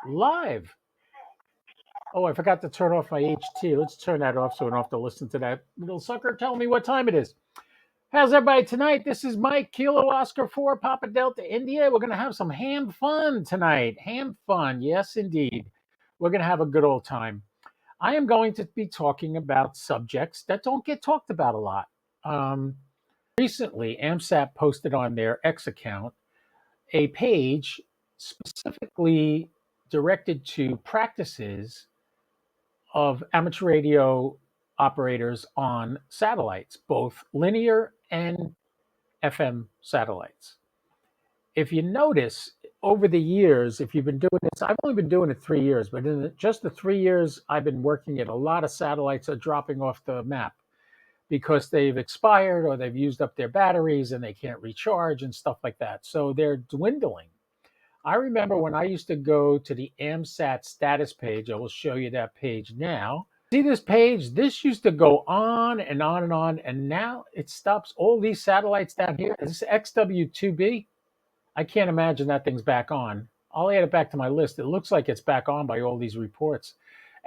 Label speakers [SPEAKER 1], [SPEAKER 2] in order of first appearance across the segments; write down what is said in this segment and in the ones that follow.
[SPEAKER 1] Live. Oh, I forgot to turn off my HT. Let's turn that off so I don't have to listen to that little sucker telling me what time it is. How's everybody tonight? This is Mike, Kilo Oscar 4, Papa Delta, India. We're going to have some ham fun tonight. Ham fun. Yes, indeed. We're going to have a good old time. I am going to be talking about subjects that don't get talked about a lot. Recently, AMSAT posted on their X account a page specifically directed to practices of amateur radio operators on satellites, both linear and FM satellites. If you notice over the years, if you've been doing this, I've only been doing it 3 years, but in just the 3 years I've been working it, a lot of satellites are dropping off the map because they've expired or they've used up their batteries and they can't recharge and stuff like that. So they're dwindling. I remember when I used to go to the AMSAT status page, I will show you that page now. See this page? This used to go on and on and on, and now it stops. All these satellites down here, is this XW2B? I can't imagine that thing's back on. I'll add it back to my list. It looks like it's back on by all these reports.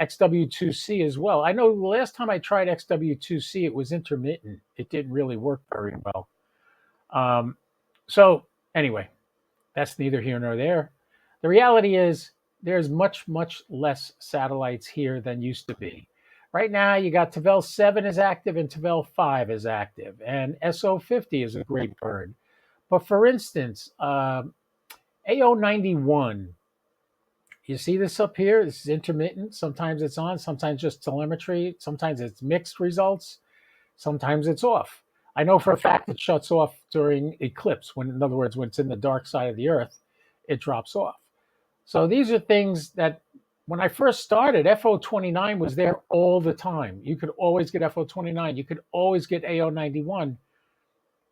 [SPEAKER 1] XW2C as well. I know the last time I tried XW2C, it was intermittent. It didn't really work very well. So anyway, that's neither here nor there. The reality is there's much, much less satellites here than used to be. Right now, you got Tavel 7 is active and Tavel 5 is active, and SO50 is a great bird. But for instance, AO91, you see this up here? This is intermittent. Sometimes it's on, sometimes just telemetry. Sometimes it's mixed results. Sometimes it's off. I know for a fact it shuts off during eclipse. When, in other words, when it's in the dark side of the earth, it drops off. So these are things that when I first started, FO29 was there all the time. You could always get FO29. You could always get AO91.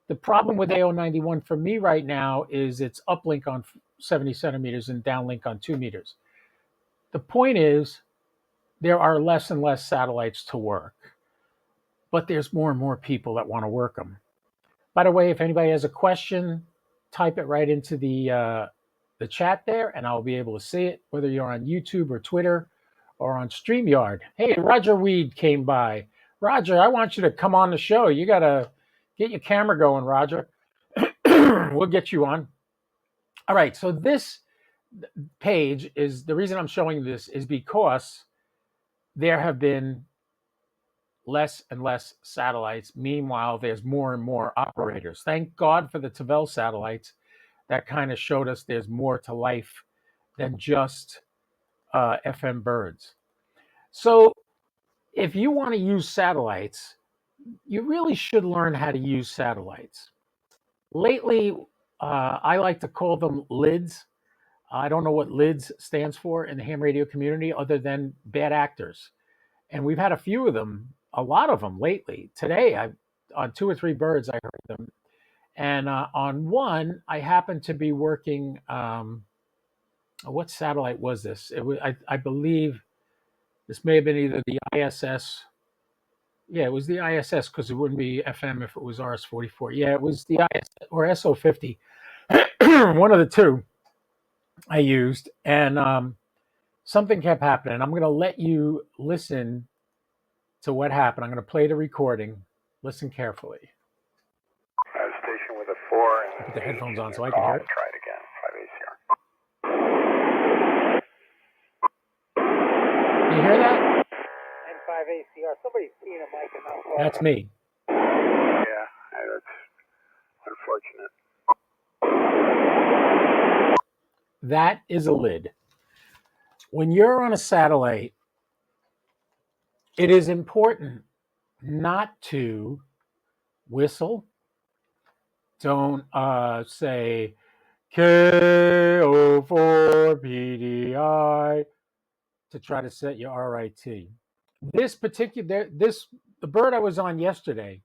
[SPEAKER 1] The problem with AO91 for me right now is it's uplink on 70 centimeters and downlink on 2 meters. The point is there are less and less satellites to work, but there's more and more people that want to work them. By the way, if anybody has a question, type it right into the chat there, and I'll be able to see it, whether you're on YouTube or Twitter or on StreamYard. Hey, Roger Weed came by. Roger, I want you to come on the show. You got to get your camera going, Roger. We'll get you on. All right, so this page is, the reason I'm showing this is because there have been less and less satellites. Meanwhile, there's more and more operators. Thank God for the Tavel satellites. That kind of showed us there's more to life than just FM birds. So if you want to use satellites, you really should learn how to use satellites. Lately, I like to call them LIDs. I don't know what LIDs stands for in the ham radio community other than bad actors. And we've had a few of them, a lot of them lately. Today, on 2 or 3 birds, I heard them. And on one, I happened to be working. What satellite was this? It was, I believe, this may have been either the ISS. Yeah, it was the ISS because it wouldn't be FM if it was RS-44. Yeah, it was the ISS or SO50. One of the two I used, and something kept happening. I'm going to let you listen to what happened. I'm going to play the recording. Listen carefully.
[SPEAKER 2] Station with a 4 and
[SPEAKER 1] put the headphones on so I can hear it.
[SPEAKER 2] Try it again. 5ACR.
[SPEAKER 1] You hear that?
[SPEAKER 3] And 5ACR. Somebody's keying a mic and not talking.
[SPEAKER 1] That's me.
[SPEAKER 2] Yeah, that's unfortunate.
[SPEAKER 1] That is a lid. When you're on a satellite, it is important not to whistle. Don't say KO4PDI to try to set your RIT. The bird I was on yesterday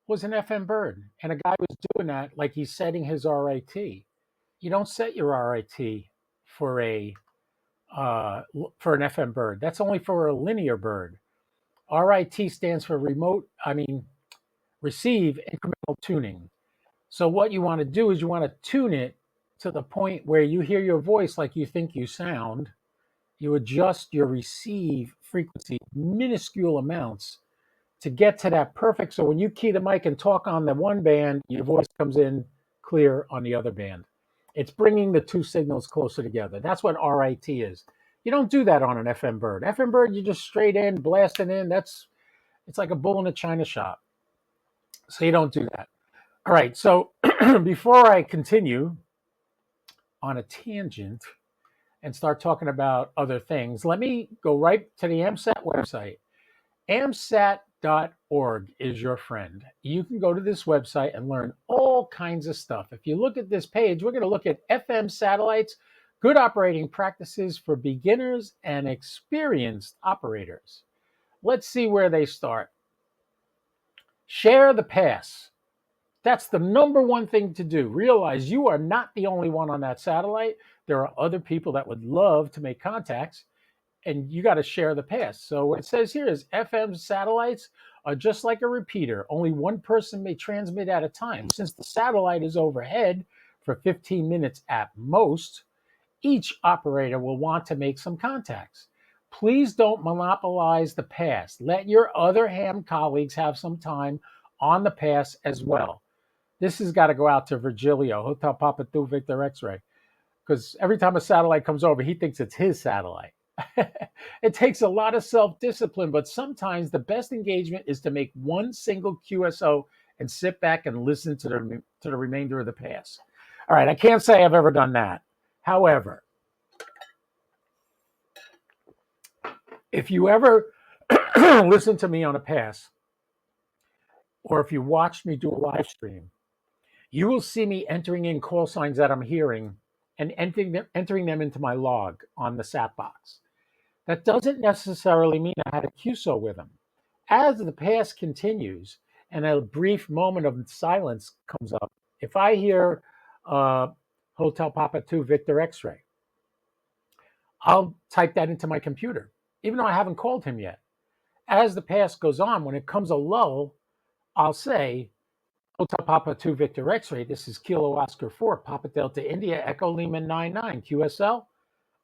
[SPEAKER 1] was an FM bird, and a guy was doing that like he's setting his RIT. You don't set your RIT for an FM bird. That's only for a linear bird. RIT stands for receive incremental tuning. So what you want to do is you want to tune it to the point where you hear your voice like you think you sound. You adjust your receive frequency, minuscule amounts, to get to that perfect. So when you key the mic and talk on the one band, your voice comes in clear on the other band. It's bringing the two signals closer together. That's what RIT is. You don't do that on an FM bird. FM bird, you just straight in, blasting in. It's like a bull in a china shop. So you don't do that. All right. So before I continue on a tangent and start talking about other things, let me go right to the AMSAT website. AMSAT.org is your friend. You can go to this website and learn all kinds of stuff. If you look at this page, we're going to look at FM satellites, good operating practices for beginners and experienced operators. Let's see where they start. Share the pass. That's the number one thing to do. Realize you are not the only one on that satellite. There are other people that would love to make contacts, and you got to share the pass. So what it says here is FM satellites are just like a repeater. Only one person may transmit at a time. Since the satellite is overhead for 15 minutes at most, each operator will want to make some contacts. Please don't monopolize the pass. Let your other ham colleagues have some time on the pass as well. This has got to go out to Virgilio, Hotel Papa 2 Victor X-Ray, because every time a satellite comes over, he thinks it's his satellite. It takes a lot of self-discipline, but sometimes the best engagement is to make one single QSO and sit back and listen to the remainder of the pass. All right, I can't say I've ever done that. However, if you ever listen to me on a pass, or if you watched me do a live stream, you will see me entering in call signs that I'm hearing and entering them into my log on the SAT box. That doesn't necessarily mean I had a QSO with them. As the pass continues and a brief moment of silence comes up, if I hear Hotel Papa 2 Victor X-Ray, I'll type that into my computer, even though I haven't called him yet. As the pass goes on, when it comes a lull, I'll say, Hotel Papa 2 Victor X-Ray, this is Kilo Oscar 4, Papa Delta India, Echo Lima 99, QSL.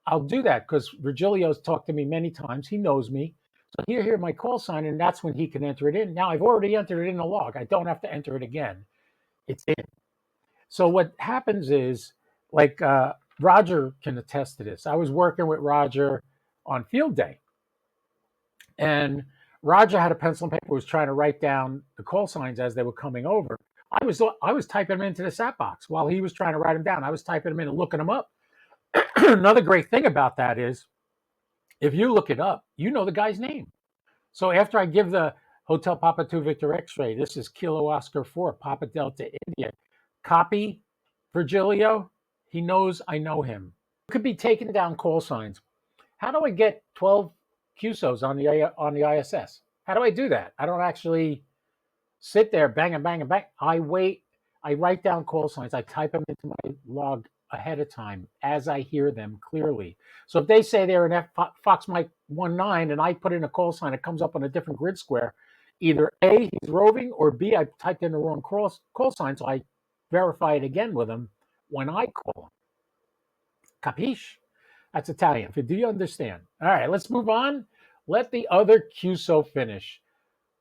[SPEAKER 1] I'll do that because Virgilio's talked to me many times. He knows me. So he'll hear my call sign, and that's when he can enter it in. Now, I've already entered it in the log. I don't have to enter it again. It's in. So what happens is, like Roger can attest to this. I was working with Roger on field day, and Roger had a pencil and paper, was trying to write down the call signs as they were coming over. I was typing them into the SAT box while he was trying to write them down. I was typing them in and looking them up. Another great thing about that is, if you look it up, you know the guy's name. So after I give the Hotel Papa 2 Victor X-Ray, this is Kilo Oscar 4, Papa Delta India, copy Virgilio, he knows I know him. You could be taking down call signs. How do I get 12 QSOs on the ISS? How do I do that? I don't actually sit there, bang and bang and bang. I wait. I write down call signs. I type them into my log ahead of time as I hear them clearly. So if they say they're in Fox Mike 19 and I put in a call sign, it comes up on a different grid square. Either A, he's roving, or B, I typed in the wrong call sign, so I verify it again with him when I call him. Capiche? That's Italian. Do you understand? All right, let's move on. Let the other QSO finish.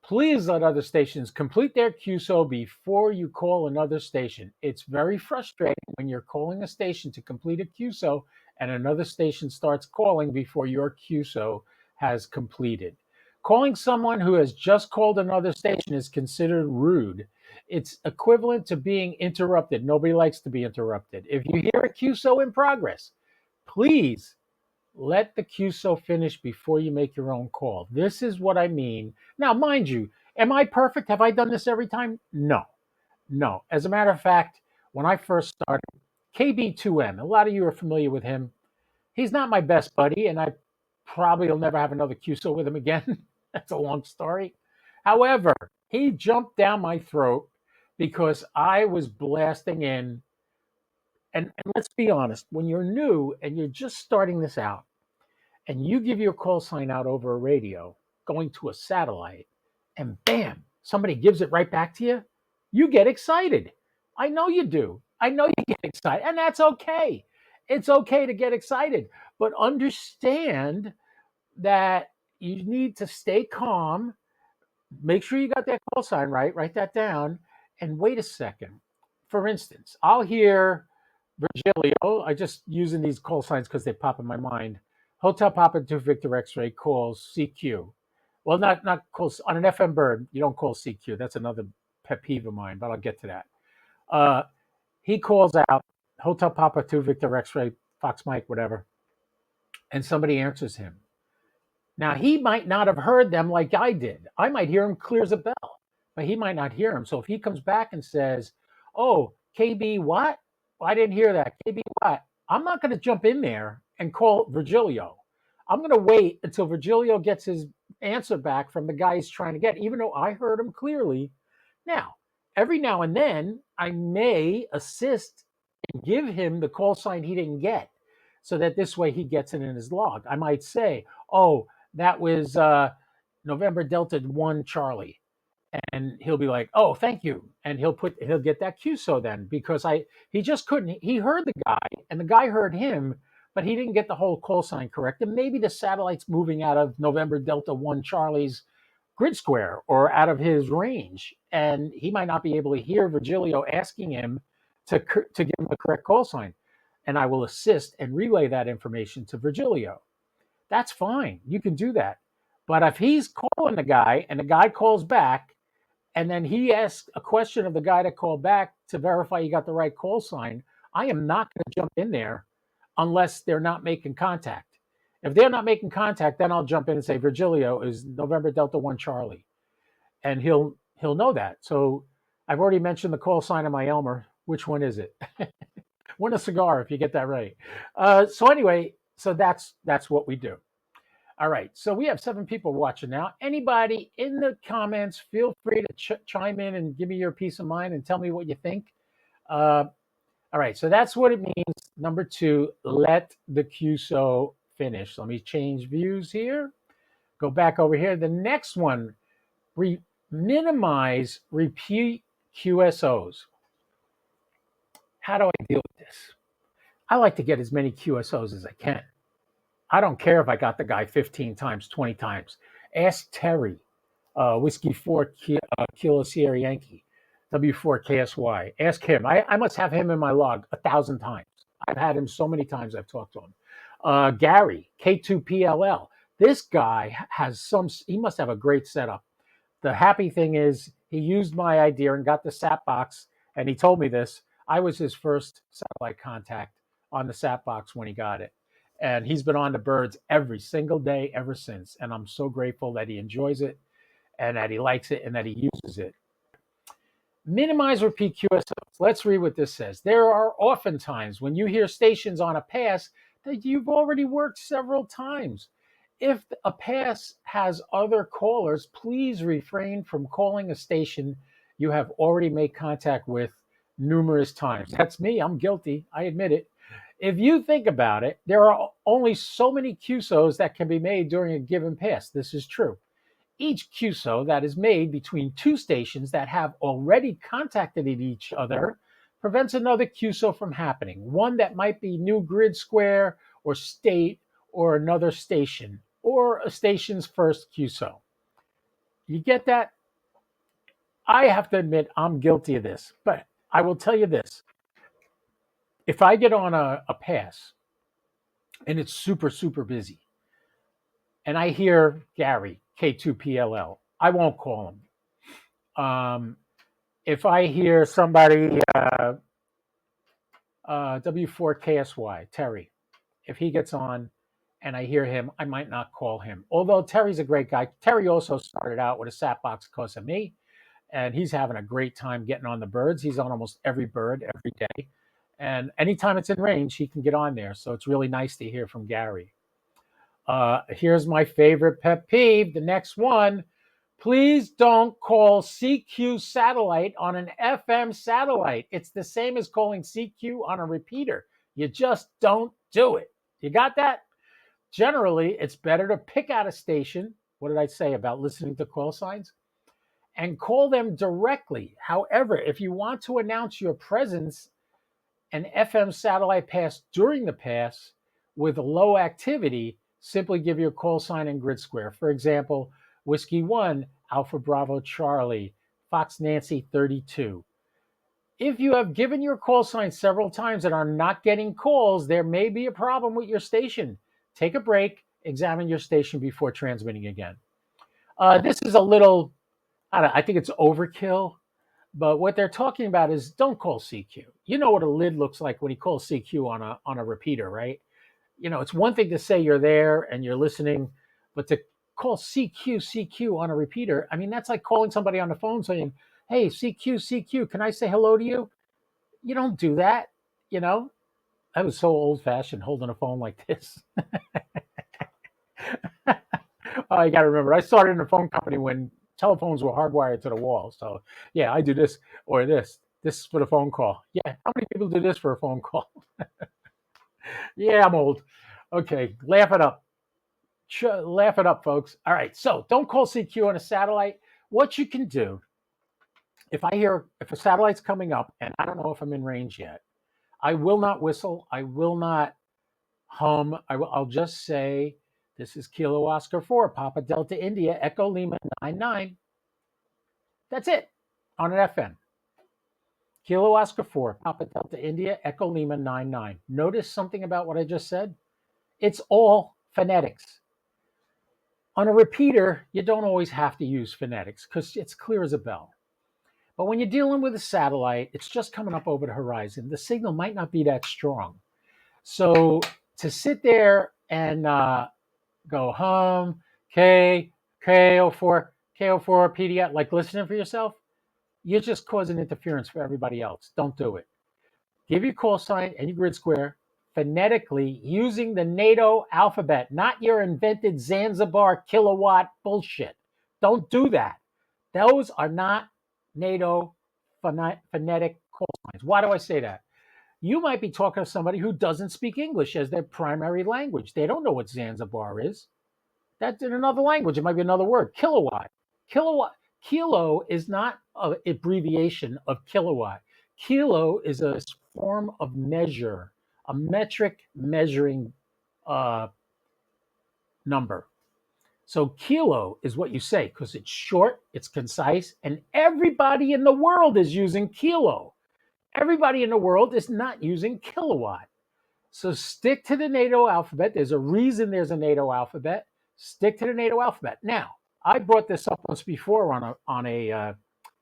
[SPEAKER 1] Please let other stations complete their QSO before you call another station. It's very frustrating when you're calling a station to complete a QSO and another station starts calling before your QSO has completed. Calling someone who has just called another station is considered rude. It's equivalent to being interrupted. Nobody likes to be interrupted. If you hear a QSO in progress, please let the QSO finish before you make your own call. This is what I mean. Now, mind you, am I perfect? Have I done this every time? No. No. As a matter of fact, when I first started, KB2M, a lot of you are familiar with him. He's not my best buddy, and I probably will never have another QSO with him again. That's a long story. However, he jumped down my throat because I was blasting in. And let's be honest, when you're new and you're just starting this out, and you give your call sign out over a radio going to a satellite, and bam, somebody gives it right back to you, you get excited. I know you do. I know you get excited, and that's okay. It's okay to get excited, but understand that you need to stay calm. Make sure you got that call sign right. Write that down, and wait a second. For instance, I'll hear Virgilio. I just using these call signs because they pop in my mind. Hotel Papa 2 Victor X-ray calls CQ. Well, not calls on an FM bird. You don't call CQ. That's another pet peeve of mine, but I'll get to that. Uh, he calls out Hotel Papa 2 Victor X-ray Fox Mike, whatever, and somebody answers him. Now, he might not have heard them like I did. I might hear him clear as a bell, but he might not hear him. So if he comes back and says, "Oh, KB what? Well, I didn't hear that. KB what?" I'm not going to jump in there and call Virgilio. I'm going to wait until Virgilio gets his answer back from the guy he's trying to get, even though I heard him clearly. Now, every now and then, I may assist and give him the call sign he didn't get so that this way he gets it in his log. I might say, "Oh, that was November Delta 1 Charlie." And he'll be like, "Oh, thank you." And he'll get that QSO then because he just couldn't. He heard the guy and the guy heard him, but he didn't get the whole call sign correct. And maybe the satellite's moving out of November Delta 1 Charlie's grid square or out of his range. And he might not be able to hear Virgilio asking him to give him the correct call sign. And I will assist and relay that information to Virgilio. That's fine. You can do that. But if he's calling the guy and the guy calls back and then he asks a question of the guy that called back to verify you got the right call sign, I am not going to jump in there unless they're not making contact. If they're not making contact, then I'll jump in and say Virgilio is November Delta 1 Charlie. And he'll know that. So I've already mentioned the call sign of my Elmer. Which one is it? Win a cigar if you get that right. So anyway, so that's what we do. All right, so we have 7 people watching now. Anybody in the comments, feel free to chime in and give me your peace of mind and tell me what you think. All right, so that's what it means. Number 2, let the QSO finish. Let me change views here. Go back over here. The next one, minimize repeat QSOs. How do I deal with this? I like to get as many QSOs as I can. I don't care if I got the guy 15 times, 20 times. Ask Terry, Whiskey 4 Kilo Sierra Yankee, W4 KSY. Ask him. I must have him in my log 1,000 times. I've had him so many times I've talked to him. Gary, K2PLL. This guy he must have a great setup. The happy thing is he used my idea and got the SAP box, and he told me this. I was his first satellite contact on the SAP box when he got it. And he's been on the birds every single day ever since. And I'm so grateful that he enjoys it and that he likes it and that he uses it. Minimize repeat QSOs. Let's read what this says. There are often times when you hear stations on a pass that you've already worked several times. If a pass has other callers, please refrain from calling a station you have already made contact with numerous times. That's me. I'm guilty. I admit it. If you think about it, there are only so many QSOs that can be made during a given pass. This is true. Each QSO that is made between 2 stations that have already contacted each other prevents another QSO from happening. One that might be new grid square or state or another station or a station's first QSO. You get that? I have to admit I'm guilty of this, but I will tell you this. If I get on a pass and it's super, super busy, and I hear Gary, K2PLL, I won't call him. If I hear somebody, W4KSY, Terry, if he gets on and I hear him, I might not call him. Although Terry's a great guy. Terry also started out with a SAP box because of me, and he's having a great time getting on the birds. He's on almost every bird every day. And anytime it's in range, he can get on there. So it's really nice to hear from Gary. Here's my favorite pet peeve. The next one. Please don't call CQ satellite on an FM satellite. It's the same as calling CQ on a repeater. You just don't do it. You got that? Generally, it's better to pick out a station. What did I say about listening to call signs? And call them directly. However, if you want to announce your presence an FM satellite pass during the pass with low activity, simply give you a call sign and grid square. For example, Whiskey 1, Alpha Bravo Charlie, Fox Nancy 32. If you have given your call sign several times and are not getting calls, there may be a problem with your station. Take a break, examine your station before transmitting again. This is a little, I think it's overkill, but what they're talking about is don't call CQ. You know what a lid looks like when you call CQ on a repeater, right? You know, it's one thing to say you're there and you're listening, but to call CQ on a repeater, I mean, that's like calling somebody on the phone saying, hey, CQ, can I say hello to you? You don't do that, you know? I was so old fashioned holding a phone like this. Oh, you got to remember, I started in a phone company when telephones were hardwired to the wall. So, yeah, I do this or this. This is for the phone call. Yeah, how many people do this for a phone call? Yeah, I'm old. Okay, laugh it up. Laugh it up, folks. All right, so don't call CQ on a satellite. What you can do, if a satellite's coming up and I don't know if I'm in range yet, I will not whistle. I will not hum. I'll just say, this is Kilo Oscar 4, Papa Delta India, Echo Lima 99. That's it on an FM. Kilo Oscar 4, Papa Delta India, Echo Lima 99. Notice something about what I just said? It's all phonetics. On a repeater, you don't always have to use phonetics because it's clear as a bell. But when you're dealing with a satellite, it's just coming up over the horizon. The signal might not be that strong. So to sit there and go hum, K04, PDI, like listening for yourself, you're just causing interference for everybody else. Don't do it. Give your call sign and your grid square phonetically using the NATO alphabet, not your invented Zanzibar kilowatt bullshit. Don't do that. Those are not NATO phonetic call signs. Why do I say that? You might be talking to somebody who doesn't speak English as their primary language. They don't know what Zanzibar is. That's in another language. It might be another word. Kilowatt. Kilowatt. Kilo is not an abbreviation of kilowatt. Kilo is a form of measure, a metric measuring number. So kilo is what you say because it's short, it's concise, and everybody in the world is using kilo. Everybody in the world is not using kilowatt. So stick to the NATO alphabet. There's a reason there's a NATO alphabet. Stick to the NATO alphabet. Now, I brought this up once before on a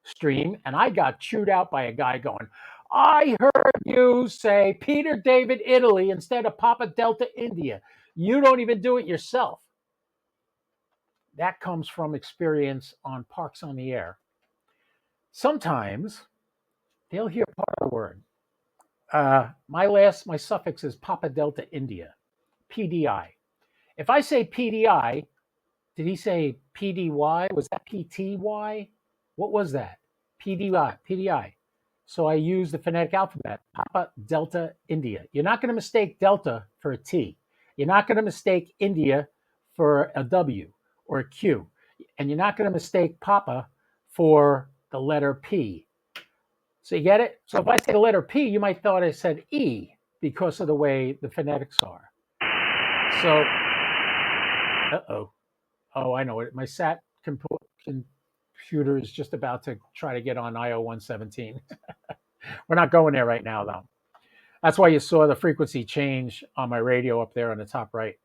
[SPEAKER 1] stream, and I got chewed out by a guy going, I heard you say Peter David Italy instead of Papa Delta India. You don't even do it yourself. That comes from experience on Parks on the Air. Sometimes they'll hear part of the word. My suffix is Papa Delta India, PDI. If I say PDI, did he say PDY? Was that PTY? What was that? PDI. So I use the phonetic alphabet, Papa Delta India. You're not going to mistake Delta for a T. You're not going to mistake India for a W or a Q. And you're not going to mistake Papa for the letter P. So you get it? So if I say the letter P, you might thought I said E because of the way the phonetics are. So, oh, I know it. My SAT computer is just about to try to get on IO 117. We're not going there right now, though. That's why you saw the frequency change on my radio up there on the top right.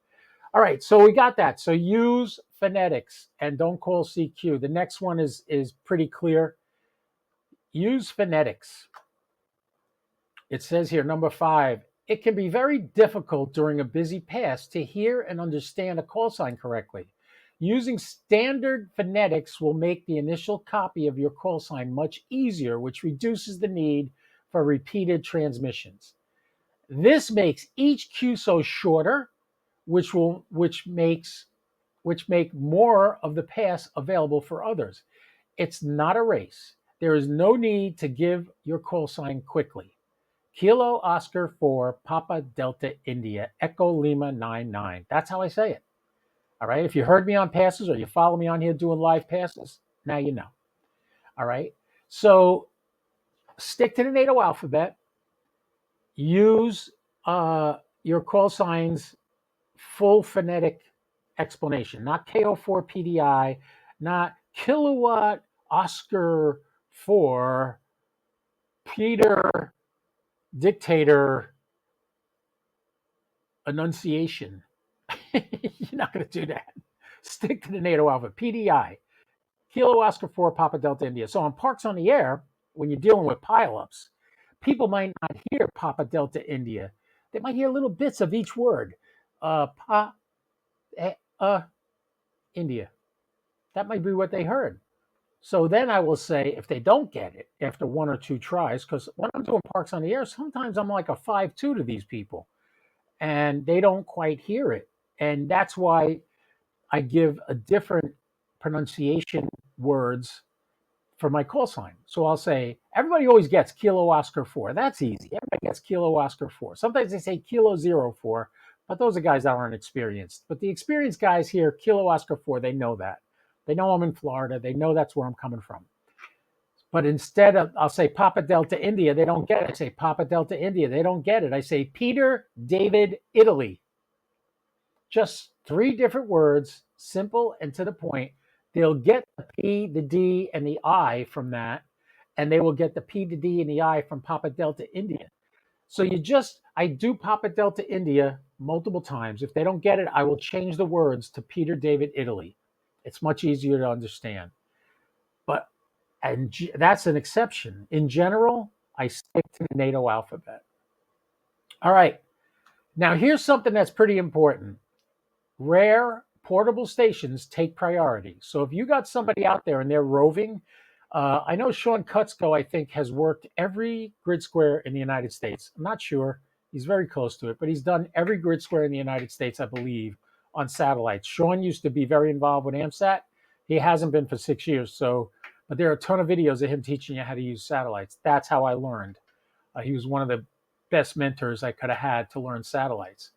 [SPEAKER 1] All right, so we got that. So use phonetics and don't call CQ. The next one is pretty clear. Use phonetics. It says here, number 5, it can be very difficult during a busy pass to hear and understand a call sign correctly. Using standard phonetics will make the initial copy of your call sign much easier, which reduces the need for repeated transmissions. This makes each QSO shorter, which make more of the pass available for others. It's not a race. There is no need to give your call sign quickly. Kilo Oscar 4, Papa Delta India, Echo Lima 99. That's how I say it. All right. If you heard me on passes or you follow me on here doing live passes, now you know. All right. So stick to the NATO alphabet. use your call signs full phonetic explanation, not KO4 PDI, not kilowatt Oscar 4 Peter dictator enunciation. You're not going to do that. Stick to the NATO alphabet. PDI, Kilo Oscar 4 Papa Delta India. So on Parks on the Air, when you're dealing with pileups, people might not hear Papa Delta India. They might hear little bits of each word. Pa, India. That might be what they heard. So then I will say, if they don't get it after one or two tries, because when I'm doing Parks on the Air, sometimes I'm like a 5-2 to these people and they don't quite hear it. And that's why I give a different pronunciation words for my call sign. So I'll say, everybody always gets Kilo Oscar 4. That's easy. Everybody gets Kilo Oscar 4. Sometimes they say Kilo 04, but those are guys that aren't experienced. But the experienced guys here, Kilo Oscar 4, they know that. They know I'm in Florida. They know that's where I'm coming from. But instead of, I'll say Papa Delta India, they don't get it. I say Papa Delta India, they don't get it. I say Peter David Italy. Just 3 different words, simple and to the point. They'll get the P, the D, and the I from that, and they will get the P, the D, and the I from Papa Delta India. So I do Papa Delta India multiple times. If they don't get it, I will change the words to Peter David Italy. It's much easier to understand. But that's an exception. In general, I stick to the NATO alphabet. All right. Now here's something that's pretty important. Rare portable stations take priority. So if you got somebody out there and they're roving, I know Sean Kutzko, I think, has worked every grid square in the United States. I'm not sure. He's very close to it, but he's done every grid square in the United States, I believe, on satellites. Sean used to be very involved with AMSAT. He hasn't been for 6 years. But there are a ton of videos of him teaching you how to use satellites. That's how I learned. He was one of the best mentors I could have had to learn satellites.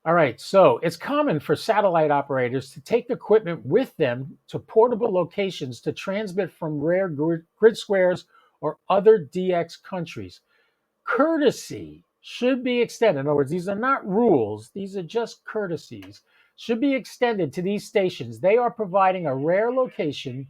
[SPEAKER 1] All right, so it's common for satellite operators to take the equipment with them to portable locations to transmit from rare grid squares or other DX countries. Courtesy should be extended. In other words, these are not rules, these are just courtesies. Should be extended to these stations. They are providing a rare location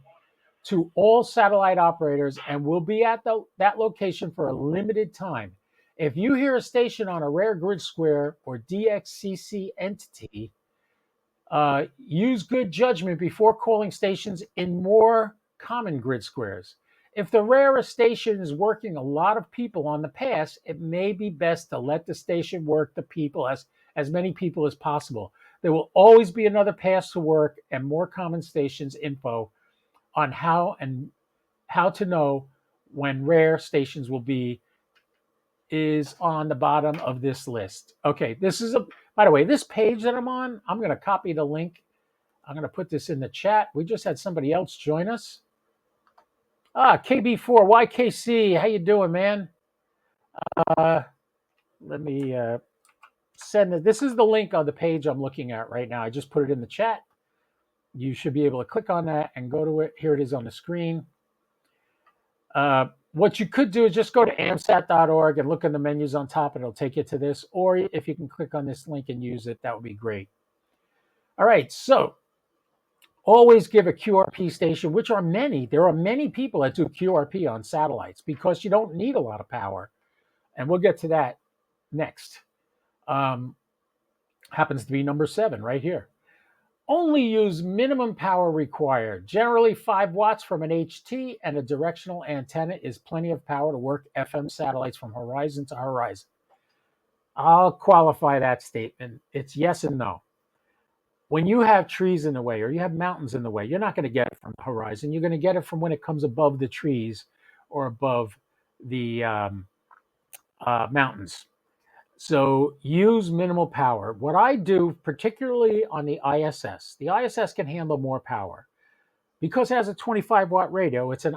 [SPEAKER 1] to all satellite operators and will be at that location for a limited time. If you hear a station on a rare grid square or DXCC entity, use good judgment before calling stations in more common grid squares. If the rarest station is working a lot of people on the pass, it may be best to let the station work the people as many people as possible. There will always be another pass to work and more common stations info on how to know when rare stations will be is on the bottom of this list. Okay, by the way, this page that I'm on, I'm going to copy the link. I'm going to put this in the chat. We just had somebody else join us. KB4YKC, how you doing, man? Let me send it. This is the link on the page I'm looking at right now. I just put it in the chat. You should be able to click on that and go to it. Here it is on the screen. What you could do is just go to amsat.org and look in the menus on top, and it'll take you to this. Or if you can click on this link and use it, that would be great. All right, so always give a QRP station, which are many. There are many people that do QRP on satellites because you don't need a lot of power. And we'll get to that next. Happens to be number 7 right here. Only use minimum power required. Generally 5 watts from an HT and a directional antenna is plenty of power to work FM satellites from horizon to horizon. I'll qualify that statement. It's yes and no. When you have trees in the way or you have mountains in the way, you're not going to get it from the horizon. You're going to get it from when it comes above the trees or above the mountains. So use minimal power. What I do, particularly on the ISS can handle more power. Because it has a 25 watt radio, it's a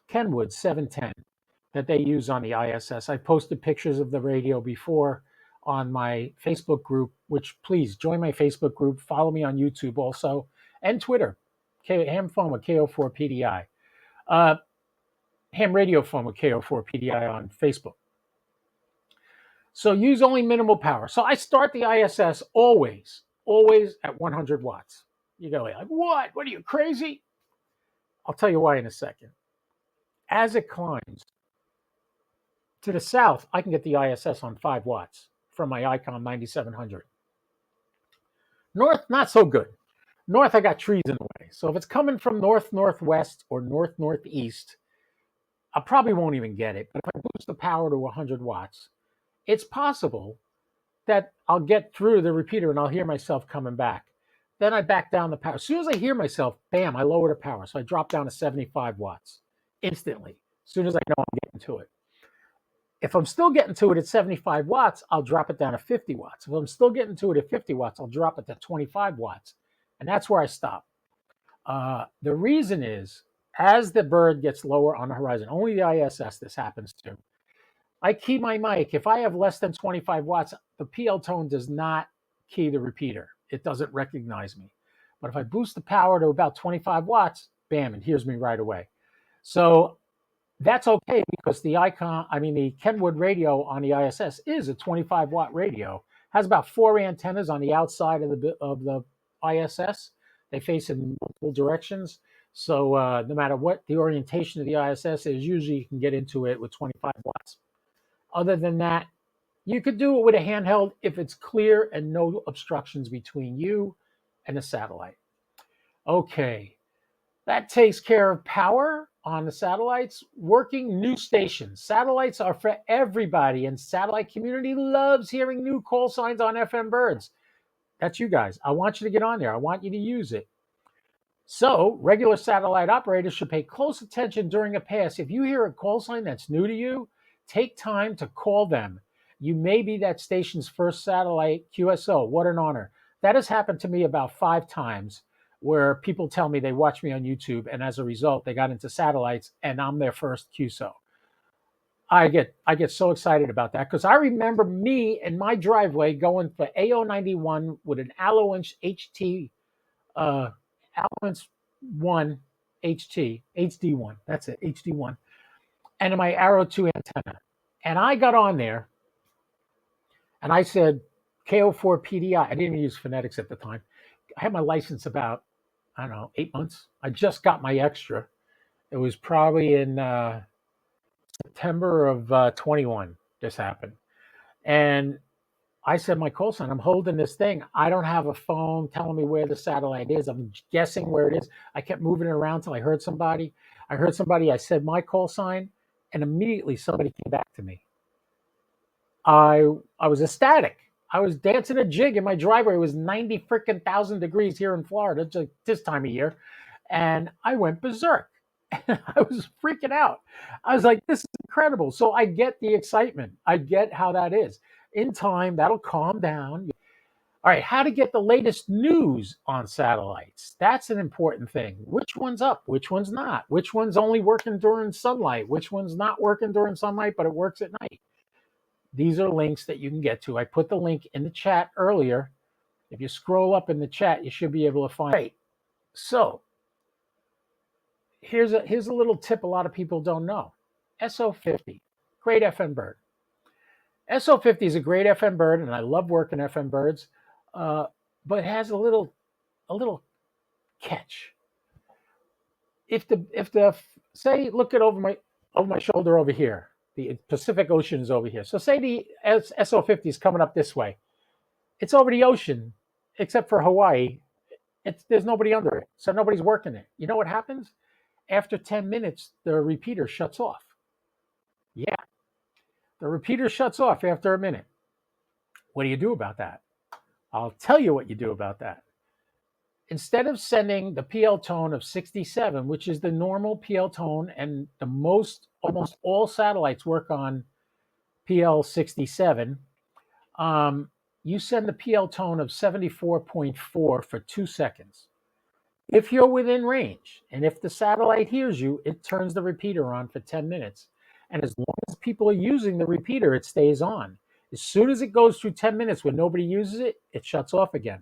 [SPEAKER 1] Kenwood 710 that they use on the ISS. I posted pictures of the radio before on my Facebook group, which please join my Facebook group. Follow me on YouTube also and Twitter, HamPhone with KO4PDI. ham radio phone with KO4PDI on Facebook. So use only minimal power. So I start the ISS always at 100 watts. You go like, what? What are you, crazy? I'll tell you why in a second. As it climbs to the south, I can get the ISS on 5 watts from my Icon 9700. North, not so good. North, I got trees in the way. So if it's coming from north northwest or north northeast, I probably won't even get it. But if I boost the power to 100 watts, it's possible that I'll get through the repeater and I'll hear myself coming back. Then I back down the power. As soon as I hear myself, bam, I lower the power. So I drop down to 75 watts instantly, as soon as I know I'm getting to it. If I'm still getting to it at 75 watts, I'll drop it down to 50 watts. If I'm still getting to it at 50 watts, I'll drop it to 25 watts. And that's where I stop. The reason is, as the bird gets lower on the horizon, only the ISS this happens to, I key my mic. If I have less than 25 watts, the PL tone does not key the repeater. It doesn't recognize me. But if I boost the power to about 25 watts, bam, it hears me right away. So that's okay because the Kenwood radio on the ISS is a 25 watt radio. Has about 4 antennas on the outside of the ISS. They face in multiple directions. So no matter what the orientation of the ISS is, usually you can get into it with 25 watts. Other than that, you could do it with a handheld if it's clear and no obstructions between you and the satellite. Okay, that takes care of power on the satellites. Working new stations. Satellites are for everybody, and satellite community loves hearing new call signs on FM birds. That's you guys. I want you to get on there. I want you to use it. So, regular satellite operators should pay close attention during a pass. If you hear a call sign that's new to you, take time to call them. You may be that station's first satellite QSO. What an honor. That has happened to me about 5 times where people tell me they watch me on YouTube and as a result they got into satellites and I'm their first QSO. I get so excited about that because I remember me in my driveway going for AO91 with an Alloinch HT Allowance 1 HT, HD1. That's it, HD1. And my Arrow 2 antenna. And I got on there and I said, KO4 PDI. I didn't even use phonetics at the time. I had my license about, 8 months. I just got my extra. It was probably in September of 21 this happened. And I said, my call sign, I'm holding this thing. I don't have a phone telling me where the satellite is. I'm guessing where it is. I kept moving it around till I heard somebody. I said my call sign, and immediately somebody came back to me. I was ecstatic. I was dancing a jig in my driveway. It was 90 freaking thousand degrees here in Florida just this time of year. And I went berserk. I was freaking out. I was like, this is incredible. So I get the excitement. I get how that is. In time, that'll calm down. All right, how to get the latest news on satellites. That's an important thing. Which one's up? Which one's not? Which one's only working during sunlight? Which one's not working during sunlight, but it works at night? These are links that you can get to. I put the link in the chat earlier. If you scroll up in the chat, you should be able to find it. Right. So here's a little tip a lot of people don't know. SO50, great FM bird. SO50 is a great FM bird, and I love working FM birds, but it has a little catch. If the say, look at over my shoulder over here, the Pacific Ocean is over here. So say the SO50 is coming up this way. It's over the ocean, except for Hawaii. There's nobody under it, so nobody's working it. You know what happens? After 10 minutes, the repeater shuts off. Yeah, the repeater shuts off after a minute. What do you do about that? I'll tell you what you do about that. Instead of sending the PL tone of 67, which is the normal PL tone, and almost all satellites work on PL 67, you send the PL tone of 74.4 for 2 seconds. If you're within range, and if the satellite hears you, it turns the repeater on for 10 minutes. And as long as people are using the repeater, it stays on. As soon as it goes through 10 minutes when nobody uses it, it shuts off again.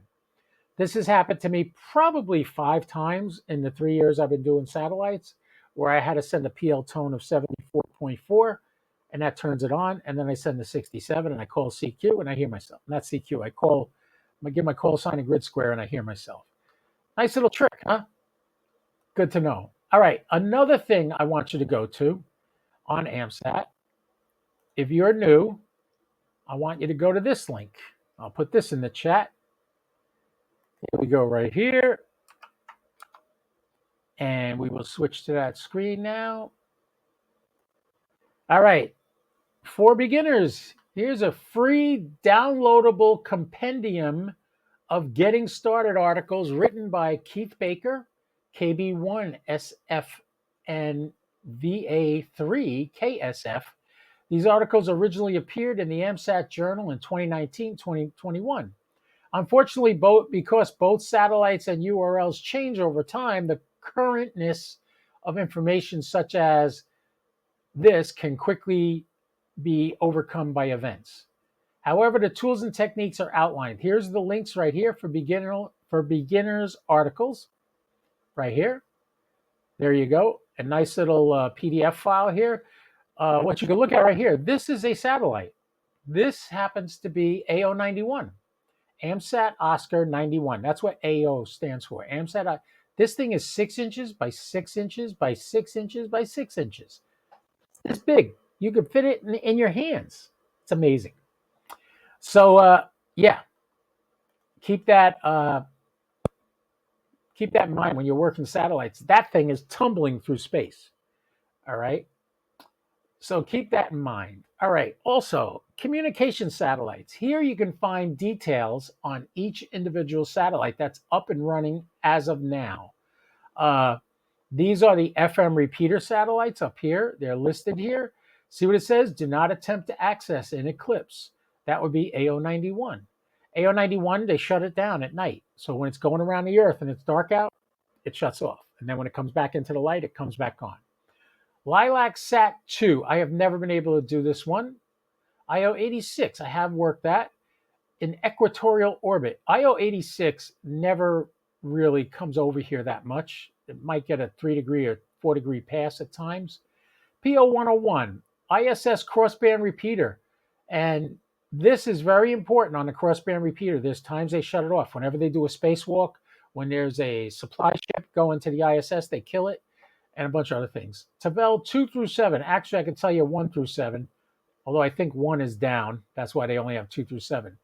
[SPEAKER 1] This has happened to me probably 5 times in the 3 years I've been doing satellites, where I had to send a PL tone of 74.4, and that turns it on. And then I send the 67, and I call CQ, and I hear myself. Not CQ. I give my call sign a grid square, and I hear myself. Nice little trick, huh? Good to know. All right, another thing I want you to go to on AMSAT. If you're new, I want you to go to this link. I'll put this in the chat. Here we go right here. And we will switch to that screen now. All right, for beginners, here's a free downloadable compendium of getting started articles written by Keith Baker, KB1 SF, and VA3 KSF. These articles originally appeared in the AMSAT Journal in 2019-2021. Unfortunately, because both satellites and URLs change over time, the currentness of information such as this can quickly be overcome by events. However, the tools and techniques are outlined. Here's the links right here for beginners articles. Right here. There you go. A nice little PDF file here. What you can look at right here. This is a satellite. This happens to be AO91. AMSAT Oscar 91. That's what AO stands for. AMSAT. This thing is 6 inches by 6 inches by 6 inches by 6 inches. It's big. You can fit it in your hands. It's amazing. So yeah, keep that in mind when you're working satellites. That thing is tumbling through space. All right. So keep that in mind. All right. Also, communication satellites. Here you can find details on each individual satellite that's up and running as of now. These are the FM repeater satellites up here. They're listed here. See what it says? Do not attempt to access in eclipse. That would be AO91. AO91, they shut it down at night. So when it's going around the Earth and it's dark out, it shuts off. And then when it comes back into the light, it comes back on. Lilac Sat 2. I have never been able to do this one. IO86. I have worked that. In equatorial orbit. IO86 never really comes over here that much. It might get a 3-degree or 4-degree pass at times. PO101, ISS crossband repeater. And this is very important on the crossband repeater. There's times they shut it off. Whenever they do a spacewalk, when there's a supply ship going to the ISS, they kill it, and a bunch of other things. Tavel 2 through 7. Actually, I can tell you 1 through 7, although I think 1 is down. That's why they only have 2 through 7.